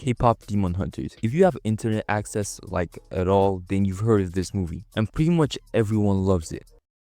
K-pop Demon Hunters. If you have internet access like at all, then you've heard of this movie, and pretty much everyone loves it.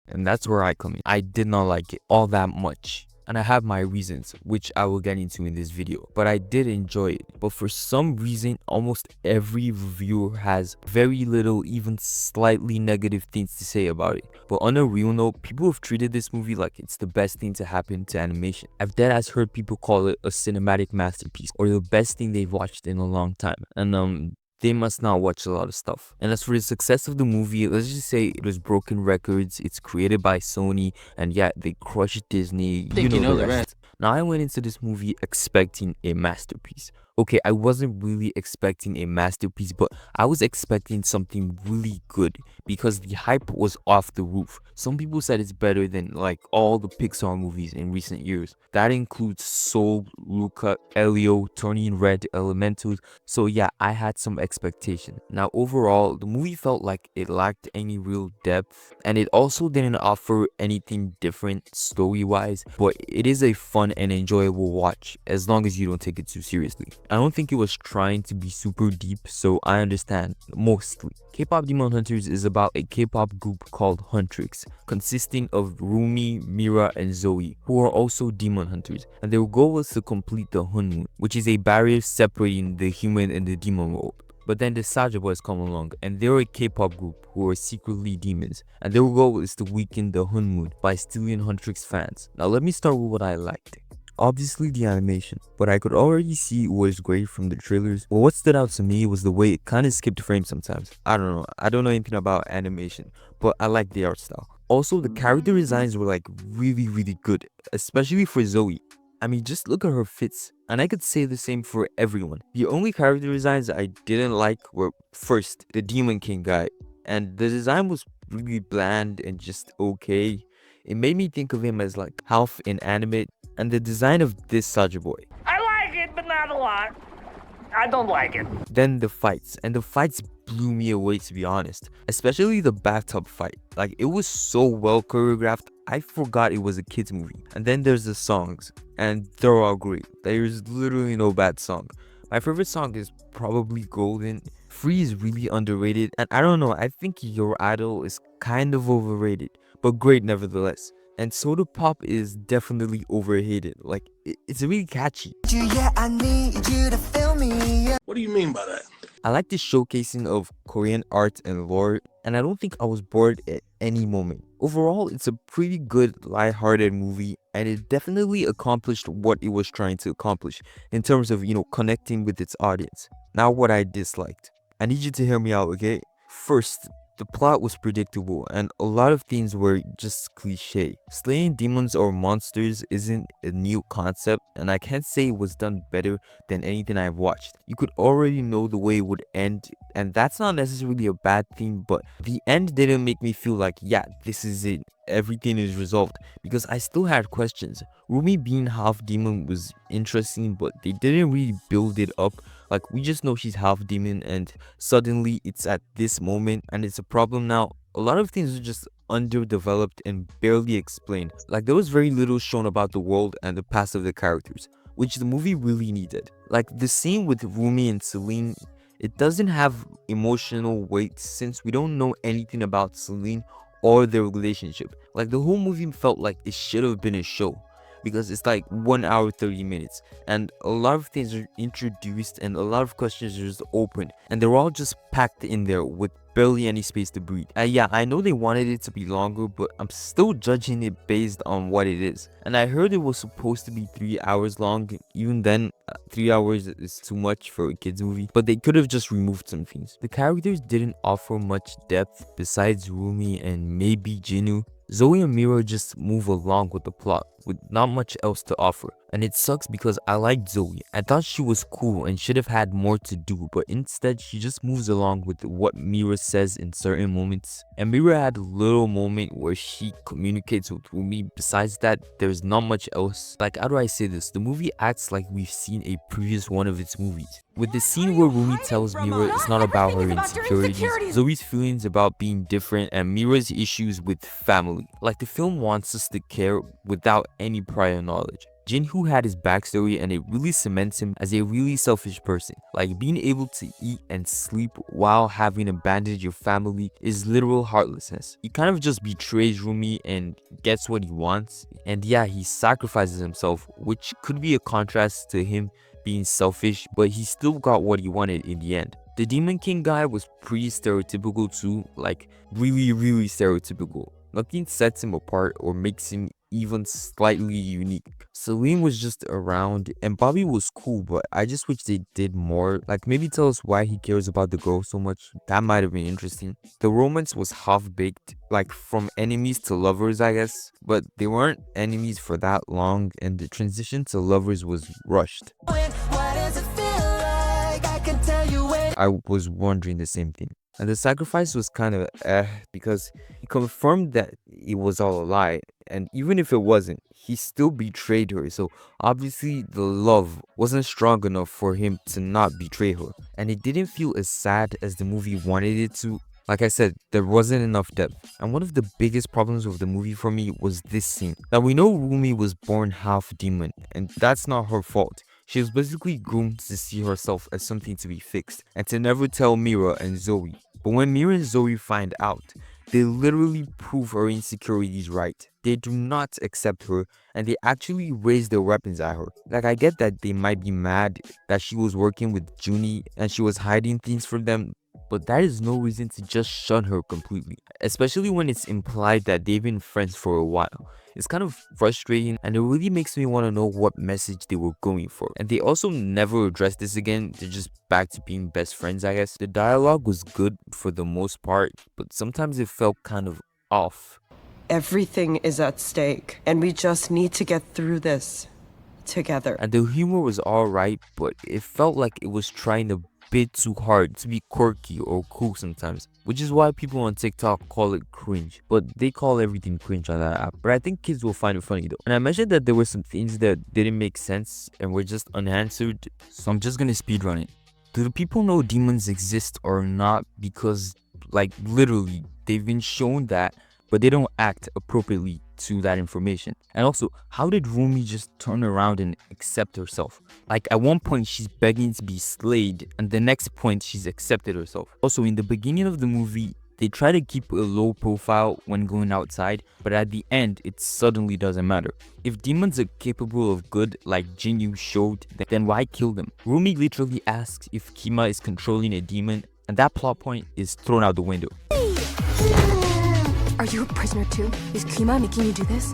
And that's where I come in. I did not like it all that much, and I have my reasons, which I will get into in this video, but I did enjoy it. But for some reason, almost every reviewer has very little, even slightly negative things to say about it. But on a real note, people have treated this movie like it's the best thing to happen to animation. I've deadass heard people call it a cinematic masterpiece, or the best thing they've watched in a long time. And they must not watch a lot of stuff. And as for the success of the movie, let's just say it was broken records. It's created by Sony, and yeah, they crushed Disney. You know the rest. Now, I went into this movie expecting a masterpiece. Okay, I wasn't really expecting a masterpiece, but I was expecting something really good because the hype was off the roof. Some people said it's better than like all the Pixar movies in recent years. That includes Soul, Luca, Elio, Turning Red, Elementals. So yeah, I had some expectation. Now overall, the movie felt like it lacked any real depth, and it also didn't offer anything different story-wise, but it is a fun and enjoyable watch as long as you don't take it too seriously. I don't think it was trying to be super deep, so I understand mostly. K-pop Demon Hunters is about a K-pop group called Huntrix, consisting of Rumi, Mira, and Zoe, who are also demon hunters, and their goal was to complete the Hunmoon, which is a barrier separating the human and the demon world. But then the Saja Boys come along, and they're a K-pop group who are secretly demons, and their goal is to weaken the Hunmoon by stealing Huntrix fans. Now let me start with what I liked. Obviously the animation, but I could already see it was great from the trailers. But what stood out to me was the way it kind of skipped frames sometimes. I don't know anything about animation, but I like the art style. Also, the character designs were like really good, especially for Zoe. I mean, just look at her fits, and I could say the same for everyone. The only character designs I didn't like were first, the Demon King guy, and the design was really bland and just okay. It made me think of him as like half inanimate, and the design of this Saja Boy. I like it, but not a lot. I don't like it. Then the fights, and the fights blew me away, to be honest, especially the bathtub fight. Like, it was so well choreographed, I forgot it was a kids movie. And then there's the songs, and they're all great. There's literally no bad song. My favorite song is probably Golden. Free is really underrated, and I don't know, I think Your Idol is kind of overrated, but great nevertheless. And Soda Pop is definitely overhated. Like, it's really catchy. I need you to feel me. What do you mean by that? I like the showcasing of Korean art and lore, and I don't think I was bored at any moment. Overall, it's a pretty good, lighthearted movie, and it definitely accomplished what it was trying to accomplish in terms of, connecting with its audience. Now, what I disliked. I need you to hear me out, okay? First, the plot was predictable, and a lot of things were just cliche. Slaying demons or monsters isn't a new concept, and I can't say it was done better than anything I've watched. You could already know the way it would end, and that's not necessarily a bad thing, but the end didn't make me feel like, yeah, this is it, everything is resolved, because I still had questions. Rumi being half demon was interesting, but they didn't really build it up. Like, we just know she's half demon, and suddenly it's at this moment, and it's a problem now. A lot of things are just underdeveloped and barely explained. Like, there was very little shown about the world and the past of the characters, which the movie really needed. Like, the scene with Rumi and Celine, it doesn't have emotional weight since we don't know anything about Celine or their relationship. Like, the whole movie felt like it should have been a show, because it's like 1 hour 30 minutes, and a lot of things are introduced and a lot of questions are just opened, and they're all just packed in there with barely any space to breathe. Yeah, I know they wanted it to be longer, but I'm still judging it based on what it is. And I heard it was supposed to be 3 hours long. Even then, 3 hours is too much for a kids movie, but they could have just removed some things. The characters didn't offer much depth besides Rumi and maybe Jinu. Zoe and Mira just move along with the plot, with not much else to offer. And it sucks because I liked Zoe. I thought she was cool and should have had more to do, but instead she just moves along with what Mira says in certain moments. And Mira had a little moment where she communicates with Rumi. Besides that, there's not much else. Like, how do I say this? The movie acts like we've seen a previous one of its movies. With the scene where Rumi tells Mira it's not about her insecurities, Zoe's feelings about being different, and Mira's issues with family. Like, the film wants us to care without any prior knowledge. Jinhoo had his backstory and it really cements him as a really selfish person. Like being able to eat and sleep while having abandoned your family is literal heartlessness. He kind of just betrays Rumi and gets what he wants. And yeah, he sacrifices himself, which could be a contrast to him being selfish, but he still got what he wanted in the end. The Demon King guy was pretty stereotypical too, like really stereotypical. Nothing sets him apart or makes him even slightly unique. Celine was just around and Bobby was cool, but I just wish they did more. Like maybe tell us why he cares about the girl so much. That might have been interesting. The romance was half-baked, like from enemies to lovers, I guess, but they weren't enemies for that long and the transition to lovers was rushed. What does it feel like? I can tell you when. I was wondering the same thing. And the sacrifice was kind of because he confirmed that it was all a lie. And even if it wasn't, he still betrayed her. So obviously the love wasn't strong enough for him to not betray her. And it didn't feel as sad as the movie wanted it to. Like I said, there wasn't enough depth. And one of the biggest problems with the movie for me was this scene. Now we know Rumi was born half demon, and that's not her fault. She was basically groomed to see herself as something to be fixed and to never tell Mira and Zoe. But when Mira and Zoe find out, they literally prove her insecurities right. They do not accept her and they actually raise their weapons at her. Like I get that they might be mad that she was working with Junie and she was hiding things from them, but that is no reason to just shun her completely, especially when it's implied that they've been friends for a while. It's kind of frustrating and it really makes me want to know what message they were going for. And they also never addressed this again. They're just back to being best friends, I guess. The dialogue was good for the most part, but sometimes it felt kind of off. Everything is at stake, and we just need to get through this together. And the humor was alright, but it felt like it was trying a bit too hard to be quirky or cool sometimes, which is why people on TikTok call it cringe. But they call everything cringe on that app. But I think kids will find it funny though. And I mentioned that there were some things that didn't make sense and were just unanswered, so I'm just gonna speedrun it. Do the people know demons exist or not? Because like literally they've been shown that, but they don't act appropriately to that information. And also, how did Rumi just turn around and accept herself? Like at one point she's begging to be slayed and the next point she's accepted herself. Also, in the beginning of the movie, they try to keep a low profile when going outside, but at the end it suddenly doesn't matter. If demons are capable of good like Jinyu showed, then why kill them? Rumi literally asks if Kima is controlling a demon and that plot point is thrown out the window. Are you a prisoner too? Is Kima making you do this?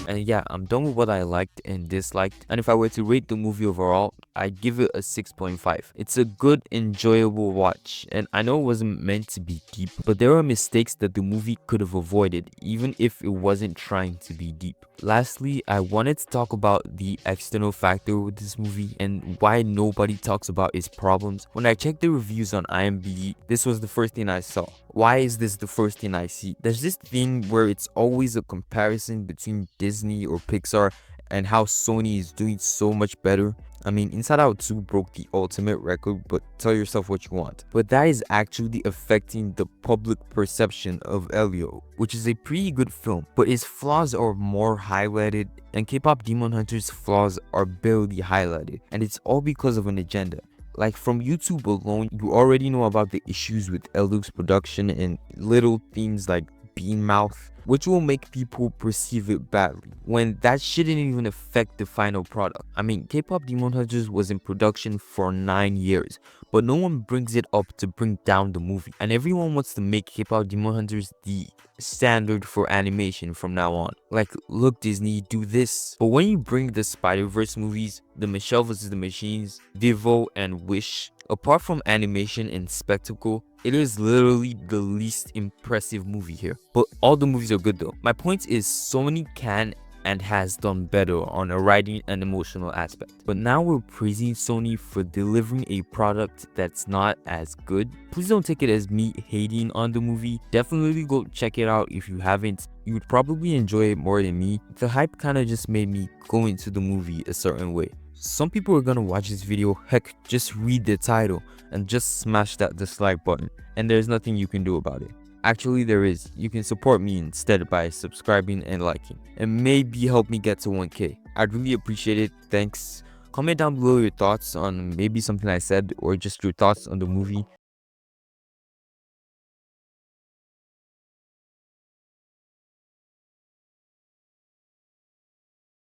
And yeah, I'm done with what I liked and disliked. And if I were to rate the movie overall, I'd give it a 6.5. It's a good, enjoyable watch. And I know it wasn't meant to be deep, but there are mistakes that the movie could have avoided, even if it wasn't trying to be deep. Lastly, I wanted to talk about the external factor with this movie and why nobody talks about its problems. When I checked the reviews on IMDb, this was the first thing I saw. Why is this the first thing I see? There's this thing where it's always a comparison between Disney or Pixar and how Sony is doing so much better. I mean, Inside Out 2 broke the ultimate record, but tell yourself what you want. But that is actually affecting the public perception of Elio, which is a pretty good film, but its flaws are more highlighted, and K-pop Demon Hunter's flaws are barely highlighted, and it's all because of an agenda. Like from YouTube alone, you already know about the issues with Elio's production and little things like bean mouth, which will make people perceive it badly when that shouldn't even affect the final product. I mean, K-pop Demon Hunters was in production for 9 years, but no one brings it up to bring down the movie, and everyone wants to make K-pop Demon Hunters the standard for animation from now on. Like, look Disney, do this. But when you bring the Spider-Verse movies, the Michelle vs. the Machines, Vivo, and Wish, apart from animation and spectacle, it is literally the least impressive movie here. But all the movies are good though. My point is Sony can and has done better on a writing and emotional aspect. But now we're praising Sony for delivering a product that's not as good. Please don't take it as me hating on the movie. Definitely go check it out if you haven't. You would probably enjoy it more than me. The hype kind of just made me go into the movie a certain way. Some people are gonna watch this video, heck, just read the title and just smash that dislike button, and there's nothing you can do about it. Actually, there is. You can support me instead by subscribing and liking, and maybe help me get to 1K. I'd really appreciate it. Thanks. Comment down below your thoughts on maybe something I said or just your thoughts on the movie.